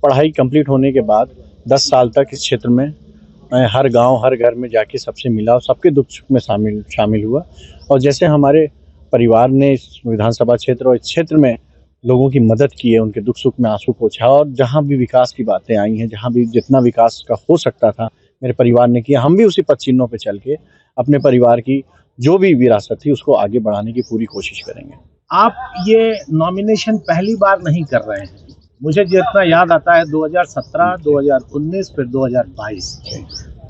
पढ़ाई कंप्लीट होने के बाद 10 साल तक इस क्षेत्र में मैं हर गांव, हर घर में जाके सबसे मिला और सबके दुख-सुख में शामिल हुआ। और जैसे हमारे परिवार ने इस विधानसभा क्षेत्र और इस क्षेत्र में लोगों की मदद की है, उनके दुख-सुख में आँसू पोंछा और जहाँ भी विकास की बातें आई हैं, जहाँ भी जितना विकास का हो सकता था, मेरे परिवार ने किया। हम भी उसी पद चिन्हों पे चल के अपने परिवार की जो भी विरासत थी, उसको आगे बढ़ाने की पूरी कोशिश करेंगे। आप ये नॉमिनेशन पहली बार नहीं कर रहे हैं। मुझे जितना याद आता है 2017, 2019 फिर 2022।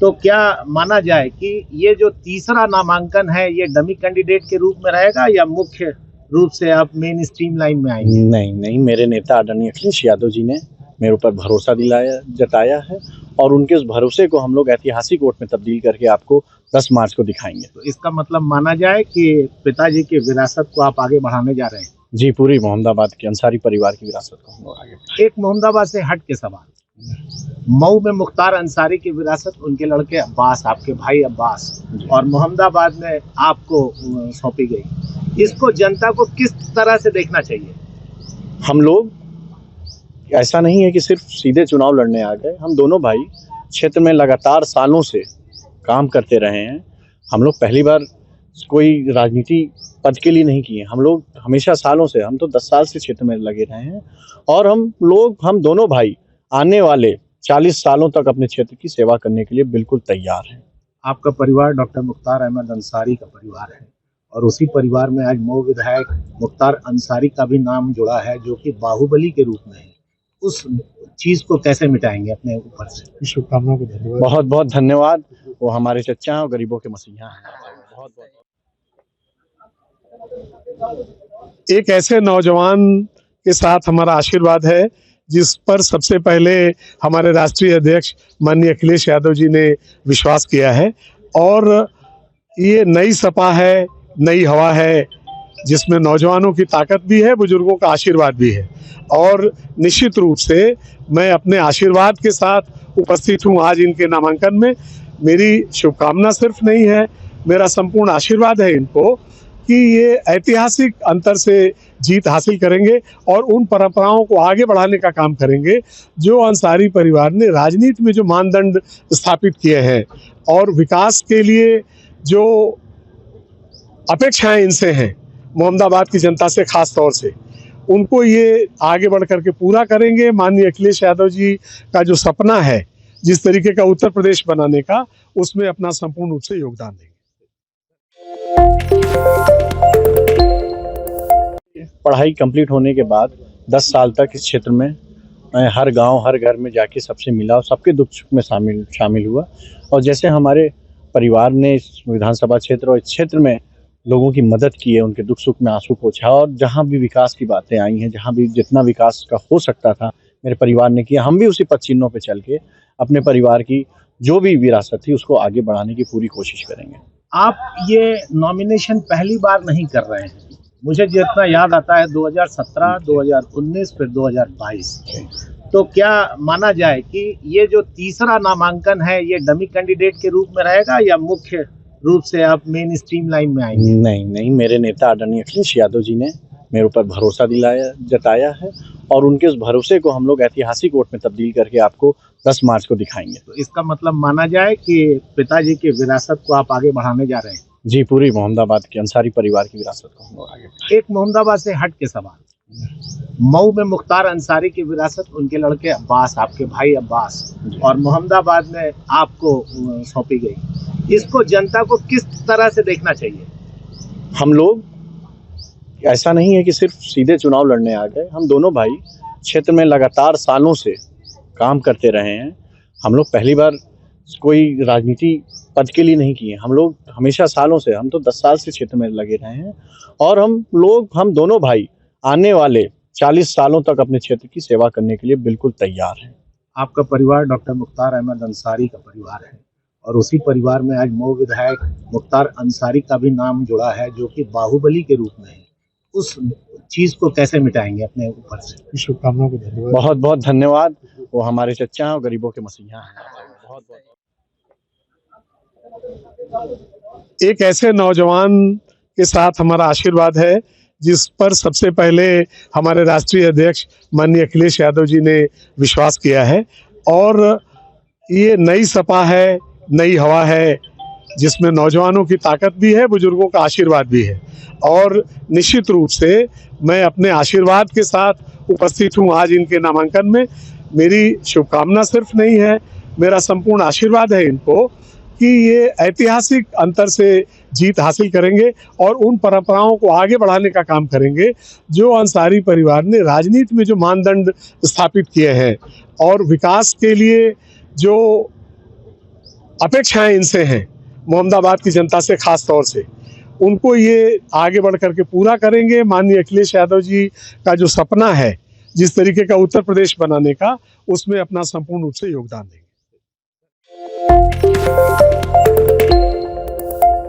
तो क्या माना जाए कि ये जो तीसरा नामांकन है ये डमी कैंडिडेट के रूप में रहेगा या मुख्य रूप से आप मेन स्ट्रीम लाइन में आएंगे? नहीं, मेरे नेता आदरणीय अखिलेश यादव जी ने मेरे ऊपर भरोसा जताया है और उनके उस भरोसे को हम लोग ऐतिहासिक वोट में तब्दील करके आपको 10 मार्च को दिखाएंगे। तो इसका मतलब माना जाए कि पिताजी की विरासत को आप आगे बढ़ाने जा रहे हैं? जी, पूरी मोहम्मदाबाद के अंसारी परिवार की विरासत को हम लोग आगे। एक मोहम्मदाबाद से हट के सवाल, मऊ में मुख्तार अंसारी की विरासत उनके लड़के अब्बास, आपके भाई अब्बास, और मोहम्मदाबाद में आपको सौंपी गई। इसको जनता को किस तरह से देखना चाहिए? हम लोग ऐसा नहीं है कि सिर्फ सीधे चुनाव लड़ने आ गए। हम दोनों भाई क्षेत्र में लगातार सालों से काम करते रहे हैं। हम लोग पहली बार कोई राजनीति पद के लिए नहीं किए। हम लोग हमेशा सालों से, हम तो 10 साल से क्षेत्र में लगे रहे हैं और हम दोनों भाई आने वाले 40 सालों तक अपने क्षेत्र की सेवा करने के लिए बिल्कुल तैयार हैं। आपका परिवार डॉक्टर मुख्तार अहमद अंसारी का परिवार है और उसी परिवार में आज मऊ विधायक मुख्तार अंसारी का भी नाम जुड़ा है, जो कि बाहुबली के रूप में है। उस चीज को कैसे मिटाएंगे अपने ऊपर से? शुभकामनाओं को धन्यवाद। बहुत बहुत धन्यवाद। वो हमारे चच्चा हैं और गरीबों के मसीहा हैं। बहुत बहुत एक ऐसे नौजवान के साथ हमारा आशीर्वाद है जिस पर सबसे पहले हमारे राष्ट्रीय अध्यक्ष माननीय अखिलेश यादव जी ने विश्वास किया है और ये नई सपा है, नई हवा है, जिसमें नौजवानों की ताकत भी है, बुजुर्गों का आशीर्वाद भी है। और निश्चित रूप से मैं अपने आशीर्वाद के साथ उपस्थित हूँ आज इनके नामांकन में। मेरी शुभकामना सिर्फ नहीं है, मेरा संपूर्ण आशीर्वाद है इनको कि ये ऐतिहासिक अंतर से जीत हासिल करेंगे और उन परंपराओं को आगे बढ़ाने का काम करेंगे जो अंसारी परिवार ने राजनीति में जो मानदंड स्थापित किए हैं और विकास के लिए जो अपेक्षाएं इनसे हैं मोहम्मदाबाद की जनता से, खास तौर से उनको ये आगे बढ़ करके पूरा करेंगे। माननीय अखिलेश यादव जी का जो सपना है जिस तरीके का उत्तर प्रदेश बनाने का, उसमें अपना संपूर्ण रूप से योगदान देंगे। पढ़ाई कंप्लीट होने के बाद 10 साल तक इस क्षेत्र में मैं हर गांव, हर घर में जाके सबसे मिला और सबके दुख-सुख में शामिल हुआ। और जैसे हमारे परिवार ने इस विधानसभा क्षेत्र और इस क्षेत्र में लोगों की मदद की है, उनके दुख-सुख में आँसू पोंछा और जहाँ भी विकास की बातें आई हैं, जहाँ भी जितना विकास का हो सकता था, मेरे परिवार ने किया। हम भी उसी पद चिन्हों पे चल के अपने परिवार की जो भी विरासत थी, उसको आगे बढ़ाने की पूरी कोशिश करेंगे। आप ये नॉमिनेशन पहली बार नहीं कर रहे हैं। मुझे जितना याद आता है 2017, 2019 फिर 2022। तो क्या माना जाए कि ये जो तीसरा नामांकन है ये डमी कैंडिडेट के रूप में रहेगा या मुख्य रूप से आप मेन स्ट्रीम लाइन में आएंगे? नहीं, मेरे नेता आदरणीय अखिलेश यादव जी ने मेरे ऊपर भरोसा जताया है और उनके उस भरोसे को हम लोग ऐतिहासिक वोट में तब्दील करके आपको 10 मार्च को दिखाएंगे। तो इसका मतलब माना जाए कि पिताजी की विरासत को आप आगे बढ़ाने जा रहे हैं? जी, पूरी मोहम्मदाबाद के अंसारी परिवार की विरासत को हम लोग आगे। एक मोहम्मदाबाद से हट के सवाल, मऊ में मुख्तार अंसारी की विरासत उनके लड़के अब्बास, आपके भाई अब्बास, और मोहम्मदाबाद में आपको सौंपी गई। इसको जनता को किस तरह से देखना चाहिए? हम लोग ऐसा नहीं है कि सिर्फ सीधे चुनाव लड़ने आ गए। हम दोनों भाई क्षेत्र में लगातार सालों से काम करते रहे हैं। हम लोग पहली बार कोई राजनीति पद के लिए नहीं किए। हम लोग हमेशा सालों से, हम तो 10 साल से क्षेत्र में लगे रहे हैं और हम दोनों भाई आने वाले 40 सालों तक अपने क्षेत्र की सेवा करने के लिए बिल्कुल तैयार हैं। आपका परिवार डॉक्टर मुख्तार अहमद अंसारी का परिवार है और उसी परिवार में आज मऊ विधायक मुख्तार अंसारी का भी नाम जुड़ा है, जो कि बाहुबली के रूप में है। उस चीज को कैसे मिटाएंगे अपने ऊपर से? शुभकामनाओं को धन्यवाद। बहुत बहुत धन्यवाद। वो हमारे चच्चा हैं और गरीबों के मसीहा हैं। बहुत बहुत एक ऐसे नौजवान के साथ हमारा आशीर्वाद है जिस पर सबसे पहले हमारे राष्ट्रीय अध्यक्ष माननीय अखिलेश यादव जी ने विश्वास किया है। और ये नई सपा है, नई हवा है, जिसमें नौजवानों की ताकत भी है, बुजुर्गों का आशीर्वाद भी है। और निश्चित रूप से मैं अपने आशीर्वाद के साथ उपस्थित हूँ आज इनके नामांकन में। मेरी शुभकामना सिर्फ नहीं है, मेरा संपूर्ण आशीर्वाद है इनको कि ये ऐतिहासिक अंतर से जीत हासिल करेंगे और उन परंपराओं को आगे बढ़ाने का काम करेंगे जो अंसारी परिवार ने राजनीति में जो मानदंड स्थापित किए हैं और विकास के लिए जो अपेक्षाएं इनसे हैं मोहम्मदाबाद की जनता से, खास तौर से उनको ये आगे बढ़ करके पूरा करेंगे। माननीय अखिलेश यादव जी का जो सपना है जिस तरीके का उत्तर प्रदेश बनाने का, उसमें अपना संपूर्ण रूप से योगदान देंगे।